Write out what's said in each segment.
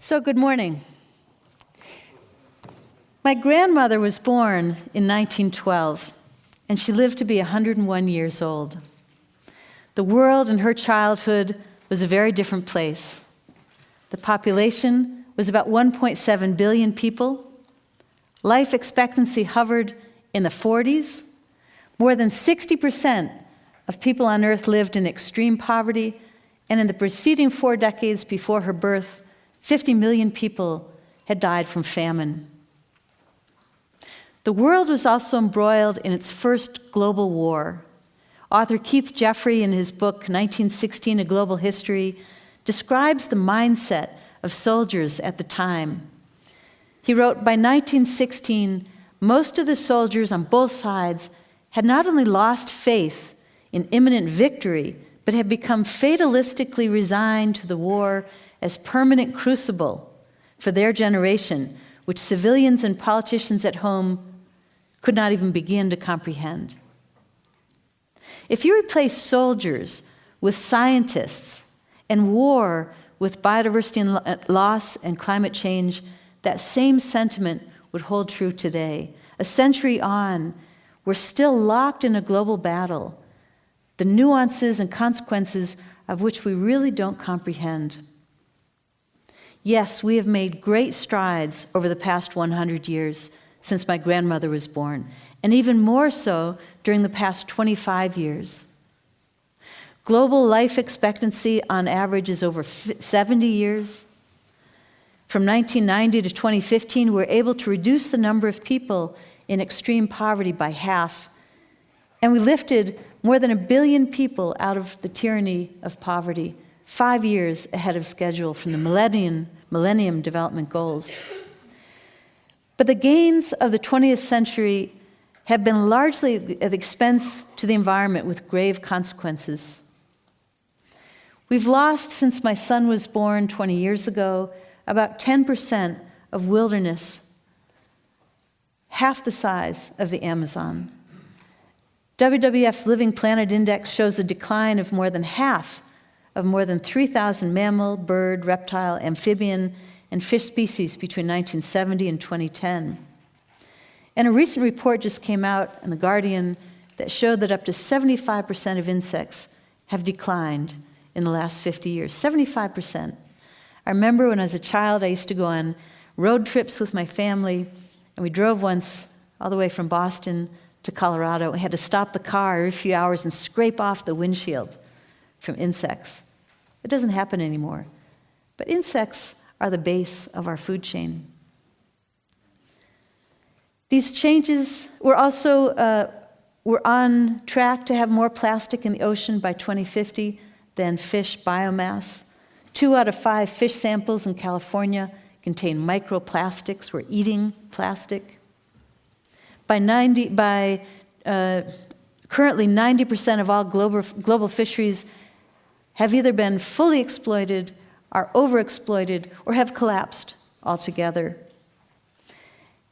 So, good morning. My grandmother was born in 1912, and she lived to be 101 years old. The world in her childhood was a very different place. The population was about 1.7 billion people. Life expectancy hovered in the 40s. More than 60% of people on Earth lived in extreme poverty, and in the preceding 4 decades before her birth, 50 million people had died from famine. The world was also embroiled in its first global war. Author Keith Jeffrey, in his book 1916: A Global History, describes the mindset of soldiers at the time. He wrote, by 1916, most of the soldiers on both sides had not only lost faith in imminent victory, but had become fatalistically resigned to the war as permanent crucible for their generation, which civilians and politicians at home could not even begin to comprehend. If you replace soldiers with scientists and war with biodiversity loss and climate change, that same sentiment would hold true today. A century on, we're still locked in a global battle, the nuances and consequences of which we really don't comprehend. Yes, we have made great strides over the past 100 years since my grandmother was born, and even more so during the past 25 years. Global life expectancy on average is over 70 years. From 1990 to 2015, we were able to reduce the number of people in extreme poverty by half, and we lifted more than 1 billion people out of the tyranny of poverty, 5 years ahead of schedule from the Millennium Development Goals. But the gains of the 20th century have been largely at the expense to the environment with grave consequences. We've lost, since my son was born 20 years ago, about 10% of wilderness, half the size of the Amazon. WWF's Living Planet Index shows a decline of more than half of more than 3,000 mammal, bird, reptile, amphibian, and fish species between 1970 and 2010. And a recent report just came out in The Guardian that showed that up to 75% of insects have declined in the last 50 years. 75%. I remember when I was a child, I used to go on road trips with my family, and we drove once all the way from Boston to Colorado. We had to stop the car every few hours and scrape off the windshield from insects. It doesn't happen anymore. But insects are the base of our food chain. These changes, we're on track to have more plastic in the ocean by 2050 than fish biomass. 2 out of 5 fish samples in California contain microplastics. We're eating plastic. Currently, 90% of all global fisheries have either been fully exploited, are overexploited, or have collapsed altogether.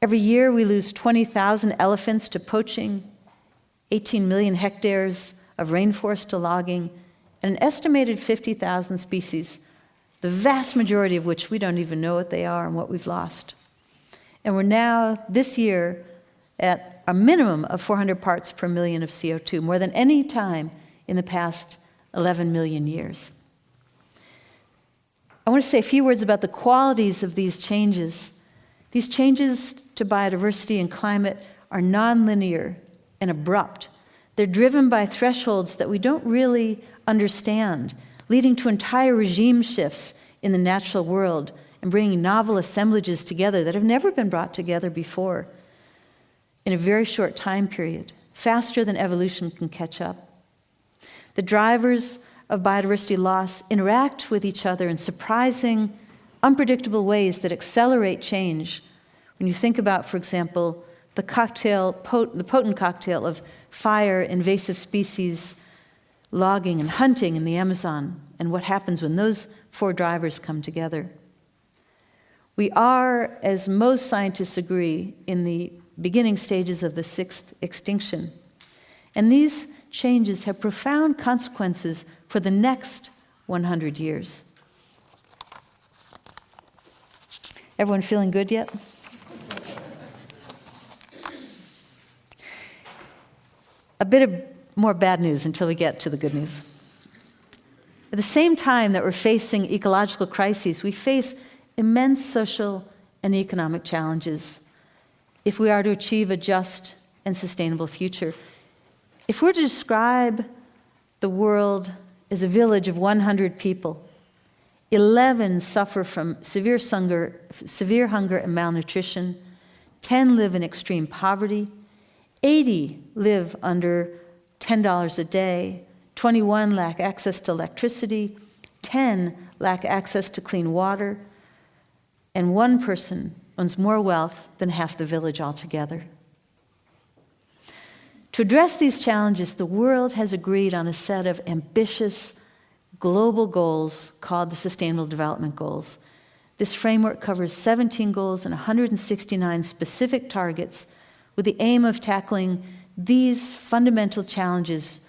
Every year we lose 20,000 elephants to poaching, 18 million hectares of rainforest to logging, and an estimated 50,000 species, the vast majority of which we don't even know what they are and what we've lost. And we're now, this year, at a minimum of 400 parts per million of CO2, more than any time in the past 11 million years. I want to say a few words about the qualities of these changes. These changes to biodiversity and climate are nonlinear and abrupt. They're driven by thresholds that we don't really understand, leading to entire regime shifts in the natural world and bringing novel assemblages together that have never been brought together before in a very short time period, faster than evolution can catch up. The drivers of biodiversity loss interact with each other in surprising, unpredictable ways that accelerate change. When you think about, for example, the potent cocktail of fire, invasive species, logging, and hunting in the Amazon, and what happens when those 4 drivers come together. We are, as most scientists agree, in the beginning stages of the 6th extinction. And these changes have profound consequences for the next 100 years. Everyone feeling good yet? A bit of more bad news until we get to the good news. At the same time that we're facing ecological crises, we face immense social and economic challenges if we are to achieve a just and sustainable future. If we're to describe the world as a village of 100 people, 11 suffer from severe hunger and malnutrition, 10 live in extreme poverty, 80 live under $10 a day, 21 lack access to electricity, 10 lack access to clean water, and one person owns more wealth than half the village altogether. To address these challenges, the world has agreed on a set of ambitious global goals called the Sustainable Development Goals. This framework covers 17 goals and 169 specific targets with the aim of tackling these fundamental challenges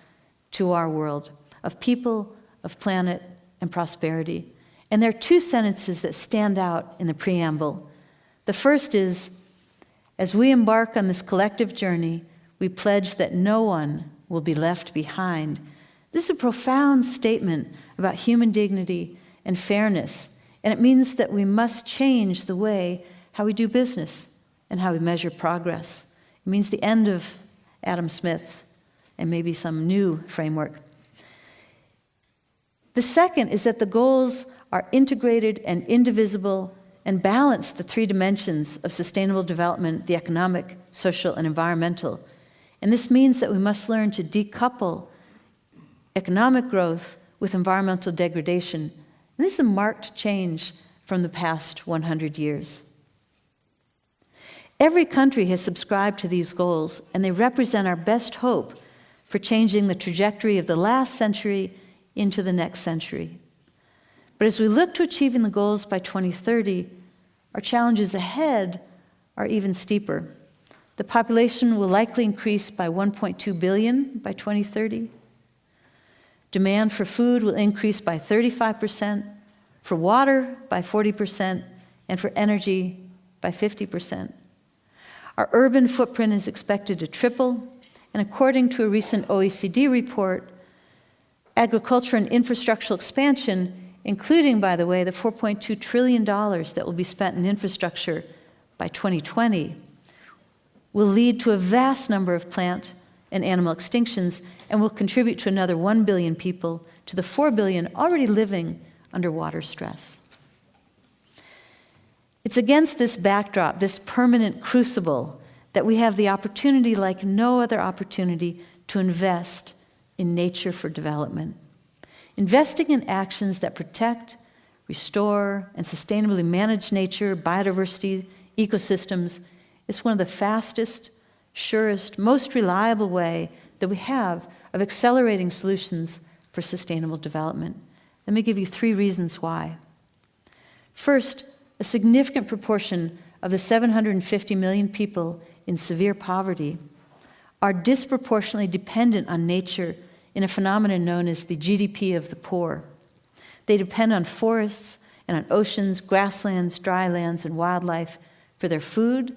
to our world of people, of planet, and prosperity. And there are two sentences that stand out in the preamble. The first is, as we embark on this collective journey, we pledge that no one will be left behind. This is a profound statement about human dignity and fairness, and it means that we must change the way how we do business and how we measure progress. It means the end of Adam Smith and maybe some new framework. The second is that the goals are integrated and indivisible and balance the three dimensions of sustainable development, the economic, social, and environmental. And this means that we must learn to decouple economic growth with environmental degradation. And this is a marked change from the past 100 years. Every country has subscribed to these goals, and they represent our best hope for changing the trajectory of the last century into the next century. But as we look to achieving the goals by 2030, our challenges ahead are even steeper. The population will likely increase by 1.2 billion by 2030. Demand for food will increase by 35%, for water by 40%, and for energy by 50%. Our urban footprint is expected to triple, and according to a recent OECD report, agriculture and infrastructural expansion, including, by the way, the $4.2 trillion that will be spent in infrastructure by 2020, will lead to a vast number of plant and animal extinctions and will contribute to another 1 billion people to the 4 billion already living under water stress. It's against this backdrop, this permanent crucible, that we have the opportunity like no other opportunity to invest in nature for development. Investing in actions that protect, restore, and sustainably manage nature, biodiversity, ecosystems is one of the fastest, surest, most reliable way that we have of accelerating solutions for sustainable development. Let me give you 3 reasons why. First, a significant proportion of the 750 million people in severe poverty are disproportionately dependent on nature in a phenomenon known as the GDP of the poor. They depend on forests and on oceans, grasslands, drylands, and wildlife for their food,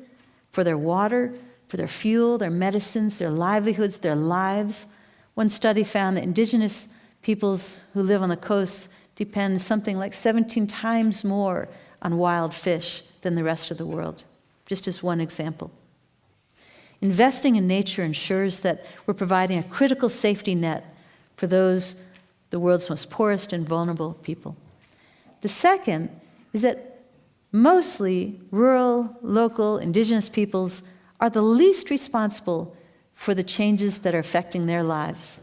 for their water, for their fuel, their medicines, their livelihoods, their lives. One study found that indigenous peoples who live on the coasts depend something like 17 times more on wild fish than the rest of the world, just as one example. Investing in nature ensures that we're providing a critical safety net for those, the world's most poorest and vulnerable people. The second is that mostly rural, local, indigenous peoples are the least responsible for the changes that are affecting their lives.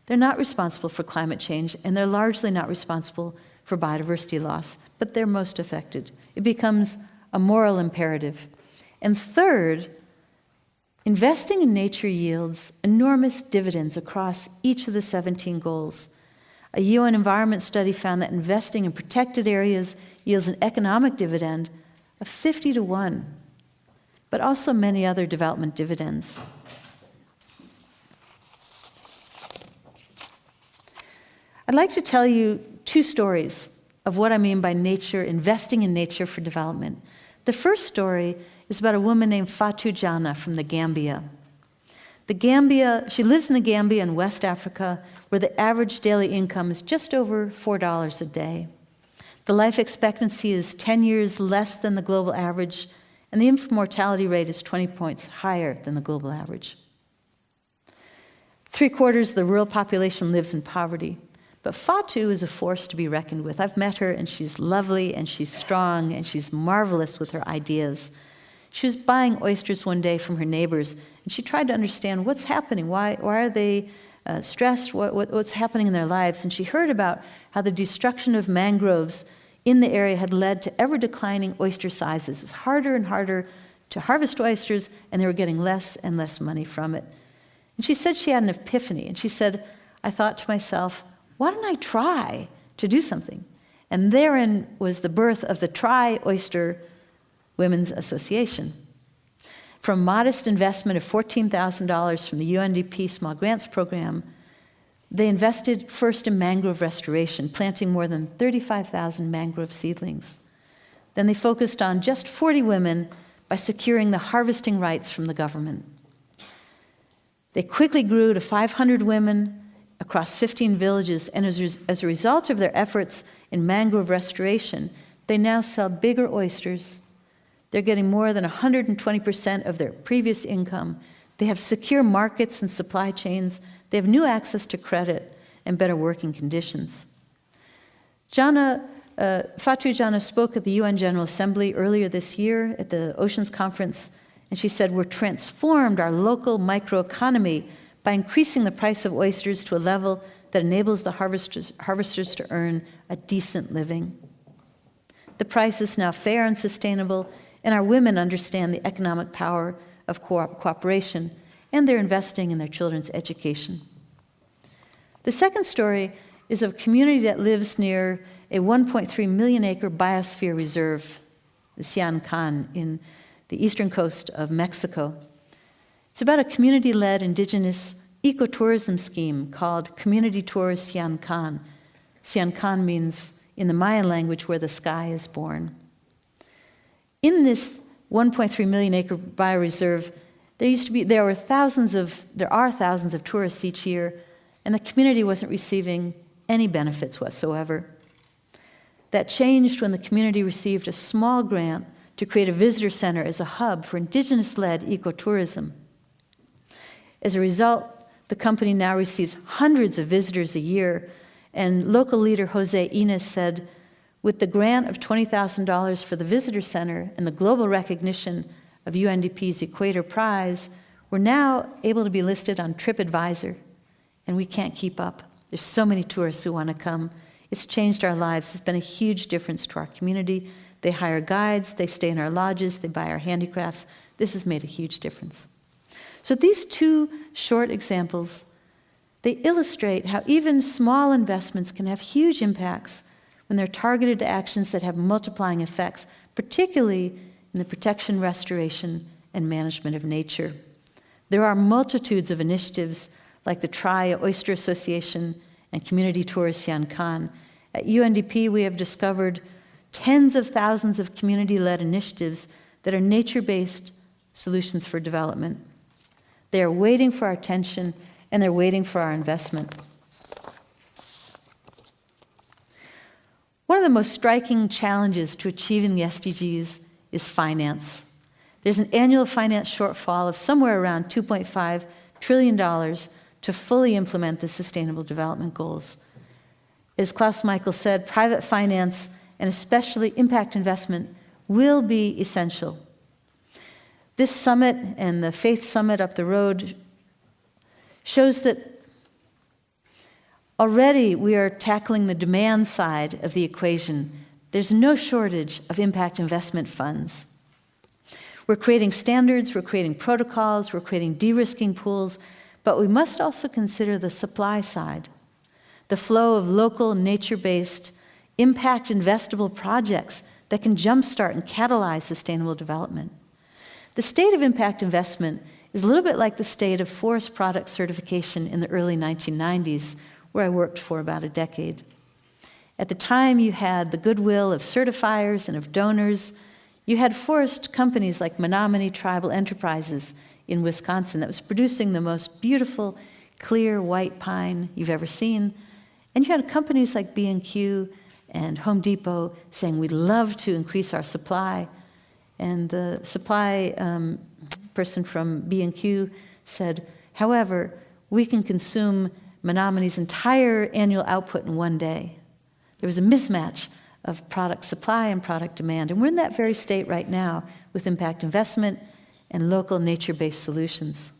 They're not responsible for climate change, and they're largely not responsible for biodiversity loss, but they're most affected. It becomes a moral imperative. And third, investing in nature yields enormous dividends across each of the 17 goals. A UN environment study found that investing in protected areas yields an economic dividend of 50 to 1, but also many other development dividends. I'd like to tell you 2 stories of what I mean by nature, investing in nature for development. The first story is about a woman named Fatou Jana from the Gambia. She lives in the Gambia in West Africa, where the average daily income is just over $4 a day. The life expectancy is 10 years less than the global average, and the infant mortality rate is 20 points higher than the global average. 3/4 of the rural population lives in poverty, but Fatou is a force to be reckoned with. I've met her, and she's lovely, and she's strong, and she's marvelous with her ideas. She was buying oysters one day from her neighbors, and she tried to understand what's happening. Why are they stressed? What's happening in their lives? And she heard about how the destruction of mangroves in the area had led to ever-declining oyster sizes. It was harder and harder to harvest oysters, and they were getting less and less money from it. And she said she had an epiphany, and she said, I thought to myself, why don't I try to do something? And therein was the birth of the Try Oyster Women's Association. From a modest investment of $14,000 from the UNDP Small Grants Program, they invested first in mangrove restoration, planting more than 35,000 mangrove seedlings. Then they focused on just 40 women by securing the harvesting rights from the government. They quickly grew to 500 women across 15 villages, and as a result of their efforts in mangrove restoration, they now sell bigger oysters. They're getting more than 120% of their previous income. They have secure markets and supply chains. They have new access to credit and better working conditions. Fatou Jana spoke at the UN General Assembly earlier this year at the Oceans Conference, and she said, we're transformed our local microeconomy by increasing the price of oysters to a level that enables the harvesters to earn a decent living. The price is now fair and sustainable, and our women understand the economic power of cooperation, and they're investing in their children's education. The second story is of a community that lives near a 1.3 million acre biosphere reserve, the Siancan, in the eastern coast of Mexico. It's about a community-led indigenous ecotourism scheme called Community Tours Siancan. Siancan means, in the Mayan language, where the sky is born. In this 1.3 million acre bioreserve, there are thousands of tourists each year, and the community wasn't receiving any benefits whatsoever. That changed when the community received a small grant to create a visitor center as a hub for indigenous-led ecotourism. As a result, the company now receives hundreds of visitors a year, and local leader Jose Inez said, with the grant of $20,000 for the visitor center and the global recognition of UNDP's Equator Prize, we're now able to be listed on TripAdvisor, and we can't keep up. There's so many tourists who want to come. It's changed our lives. It's been a huge difference to our community. They hire guides, they stay in our lodges, they buy our handicrafts. This has made a huge difference. So these two short examples, they illustrate how even small investments can have huge impacts when they're targeted to actions that have multiplying effects, particularly in the protection, restoration, and management of nature. There are multitudes of initiatives like the Try Oyster Association and Community Tours Siancan. At UNDP, we have discovered tens of thousands of community-led initiatives that are nature-based solutions for development. They are waiting for our attention, and they're waiting for our investment. One of the most striking challenges to achieving the SDGs is finance. There's an annual finance shortfall of somewhere around $2.5 trillion to fully implement the Sustainable Development Goals. As Klaus Michael said, private finance, and especially impact investment, will be essential. This summit and the Faith Summit up the road shows that already we are tackling the demand side of the equation. There's no shortage of impact investment funds. We're creating standards, we're creating protocols, we're creating de-risking pools, but we must also consider the supply side, the flow of local, nature-based, impact investable projects that can jumpstart and catalyze sustainable development. The state of impact investment is a little bit like the state of forest product certification in the early 1990s, where I worked for about a decade. At the time, you had the goodwill of certifiers and of donors. You had forced companies like Menominee Tribal Enterprises in Wisconsin that was producing the most beautiful, clear white pine you've ever seen. And you had companies like B&Q and Home Depot saying, we'd love to increase our supply. And the supply person from B&Q said, however, we can consume Menominee's entire annual output in one day. There was a mismatch of product supply and product demand. And we're in that very state right now with impact investment and local nature-based solutions.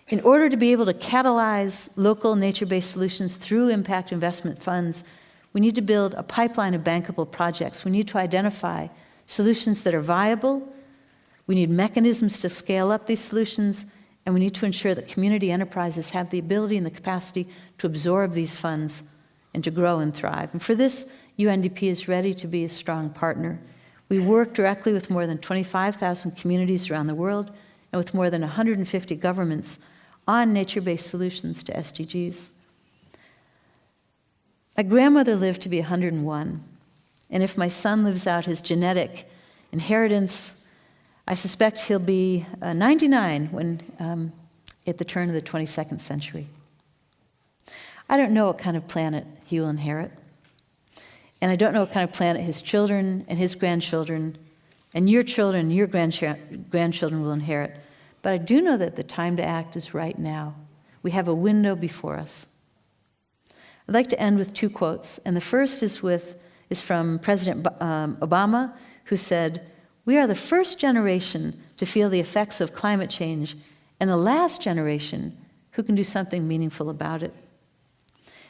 In order to be able to catalyze local nature-based solutions through impact investment funds, we need to build a pipeline of bankable projects. We need to identify solutions that are viable. We need mechanisms to scale up these solutions, and we need to ensure that community enterprises have the ability and the capacity to absorb these funds and to grow and thrive. And for this, UNDP is ready to be a strong partner. We work directly with more than 25,000 communities around the world and with more than 150 governments on nature-based solutions to SDGs. My grandmother lived to be 101, and if my son lives out his genetic inheritance, I suspect he'll be 99 when at the turn of the 22nd century. I don't know what kind of planet he will inherit, and I don't know what kind of planet his children and his grandchildren and your children and your grandchildren will inherit. But I do know that the time to act is right now. We have a window before us. I'd like to end with two quotes, and the first is from President Obama, who said, "We are the first generation to feel the effects of climate change and the last generation who can do something meaningful about it."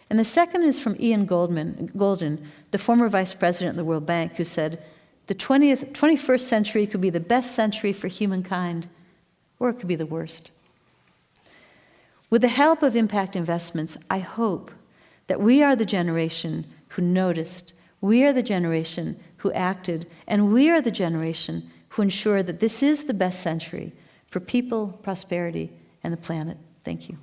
And the second is from Ian Golden, the former vice president of the World Bank, who said, "The 21st century could be the best century for humankind, or it could be the worst." With the help of impact investments, I hope that we are the generation who noticed, we are the generation who acted, and we are the generation who ensure that this is the best century for people, prosperity, and the planet. Thank you.